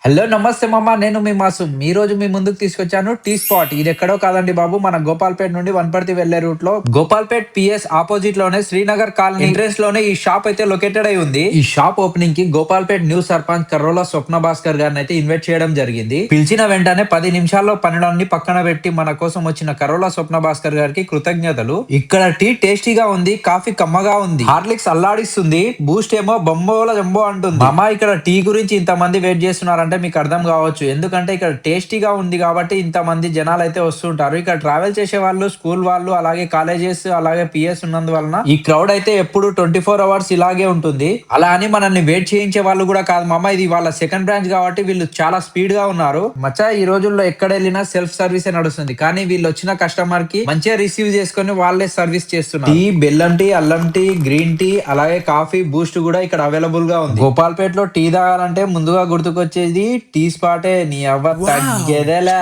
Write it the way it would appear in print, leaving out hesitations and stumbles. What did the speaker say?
Hello నమస్తే మామ, నేను మీ మాసూమ్. ఈ రోజు మీ ముందుకు తీసుకొచ్చాను టీ స్పాట్. ఇది ఎక్కడో కాదండి బాబు, మన గోపాల్పేట నుండి వనపర్తి వెళ్లే రూట్ లో గోపాల్పేట్ పిఎస్ ఆపోజిట్ లోనే శ్రీనగర్ కాలనీ ఎంట్రెన్స్ లోనే ఈ షాప్ అయితే లొకేటెడ్ అయి ఉంది. ఈ షాప్ ఓపెనింగ్ కి గోపాల్పేట్ న్యూ సర్పంచ్ కర్రోలా స్వప్న భాస్కర్ గారిని అయితే ఇన్వైట్ చేయడం జరిగింది. పిలిచిన వెంటనే 10 నిమిషాల్లో పనులన్నీ పక్కన పెట్టి మన కోసం వచ్చిన కర్రోలా స్వప్న భాస్కర్ గారికి కృతజ్ఞతలు. ఇక్కడ టీ టేస్టీగా ఉంది, కాఫీ కమ్మగా ఉంది, హార్లిక్స్ అల్లాడిస్తుంది, బూస్ట్ ఏమో బొంబోల జంబో అంటుంది. మామ ఇక్కడ టీ గురించి ఇంతమంది వెయిట్ చేస్తున్నారంటే మీకు అర్థం కావచ్చు, ఎందుకంటే ఇక్కడ టేస్టీగా ఉంది కాబట్టి ఇంతమంది జనాలు అయితే వస్తుంటారు. ఇక్కడ ట్రావెల్ చేసే వాళ్ళు, స్కూల్ వాళ్ళు, అలాగే కాలేజెస్, అలాగే పిఎస్ ఉన్నందువలన ఈ క్రౌడ్ అయితే ఎప్పుడు 24 అవర్స్ ఇలాగే ఉంటుంది. అలా అని మనల్ని వెయిట్ చేయించే వాళ్ళు కూడా కాదు మామ, ఇది వాళ్ళ సెకండ్ బ్రాంచ్ కాబట్టి వీళ్ళు చాలా స్పీడ్ గా ఉన్నారు. మచ్చా ఈ రోజుల్లో ఎక్కడ వెళ్ళినా సెల్ఫ్ సర్వీస్ నడుస్తుంది, కానీ వీళ్ళు వచ్చిన కస్టమర్ కి మంచిగా రిసీవ్ చేసుకుని వాళ్ళే సర్వీస్ చేస్తున్నారు. టీ, బెల్లం టీ, అల్లం టీ, గ్రీన్ టీ, అలాగే కాఫీ, బూస్ట్ కూడా ఇక్కడ అవైలబుల్ గా ఉంది. గోపాల్పేట్ లో టీ తాగాలంటే ముందుగా గుర్తుకొచ్చేది టీ స్పాటే. నీ అవ్వ తగ్గేదేలా.